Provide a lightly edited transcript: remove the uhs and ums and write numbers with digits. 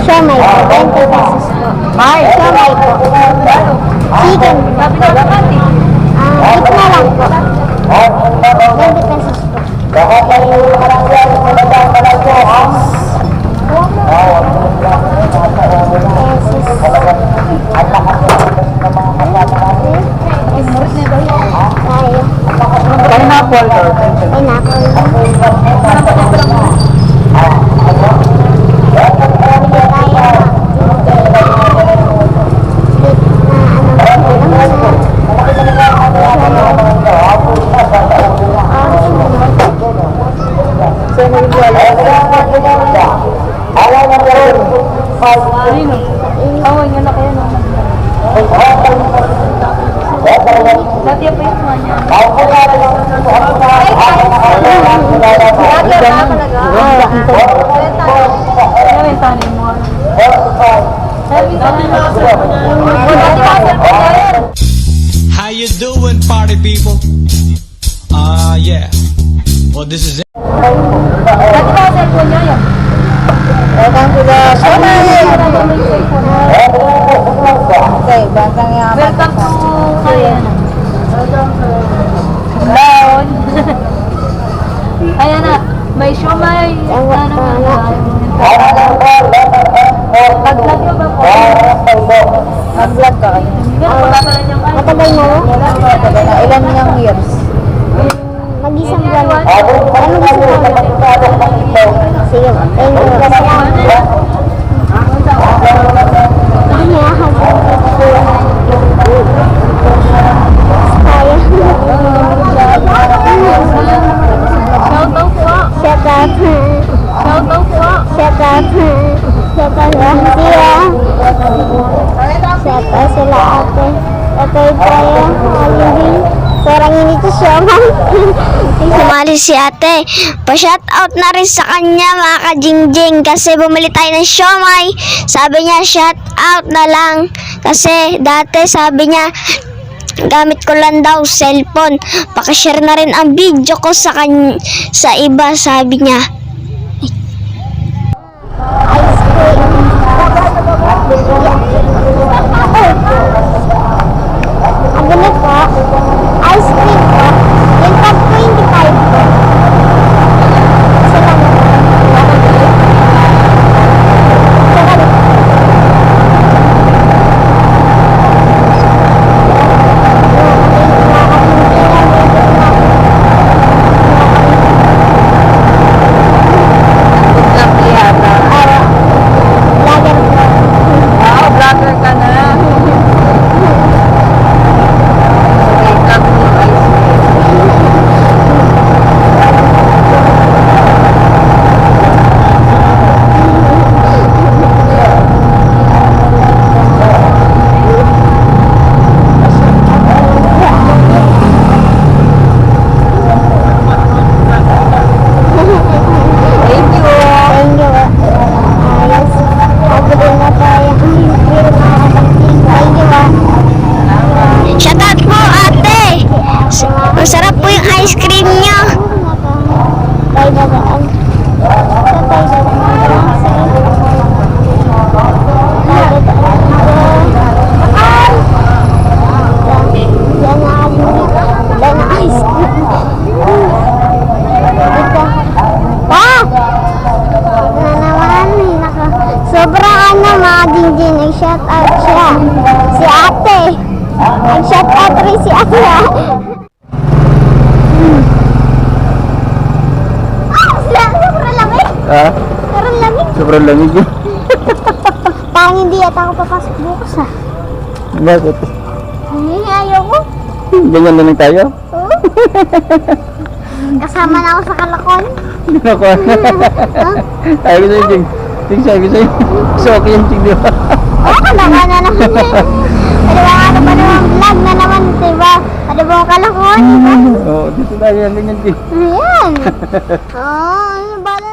Siomay po, 20 pesos po. Siomay po. Chicken. Eat na lang po. 20 pesos po. Pineapple. How you doing, party people? Yeah. Well, this is it. Welcome to the Siomay. Okay, bantang yang apa? Welcome to Down. Ayan na, may siomay. Pag-vlog mo ba po? Mag-vlog ka. Matagal mo? Matagal na. Ilan yung years? Mag-isang buwan. Anong gusto mo? Sige, thank you. Shoutout po. Shoutout. Shoutout po. Shoutout. Shoutout lang siya. Shoutout sila ate. Ato'y tayo. Halibing. Sarang ini to siya, ma'am. Sumali si ate. Pa-shoutout na rin sa kanya, mga ka-jingjing. Kasi bumili tayo ng siomay. Sabi niya, shoutout na lang. Kasi dati sabi niya, gamit ko lang daw cellphone. Pakishare na rin ang video ko sa iba, sabi niya. Ice cream. Ang ganit po, ice cream po, yung tag 25 po. Kasi lang masarap po yung ice cream niya. Tayo na daan. Sobrang mga jingjing, nag-shout out siya. Si ate. Nag-shout out rin si ate. Ah, Pero lamig. sobrang lamig yun. Parang hindi yata ako papasok bukas ah. Bakit? Ay, ayoko. Ganyan na lang tayo? Oo. Kasama na ako sa kalakon. Hindi na ako. Sabi ko sa'yo, Jing. Jing, sabi ko sa'yo. So, okay yung Jing, di ba? Oo, kalakon na naman eh. Pwede ba ano pa naman vlog na naman, diba? Pwede ba ang kalakon, diba? Oo, dito tayo yan, ganyan, Jing. Ayan. Oo, bala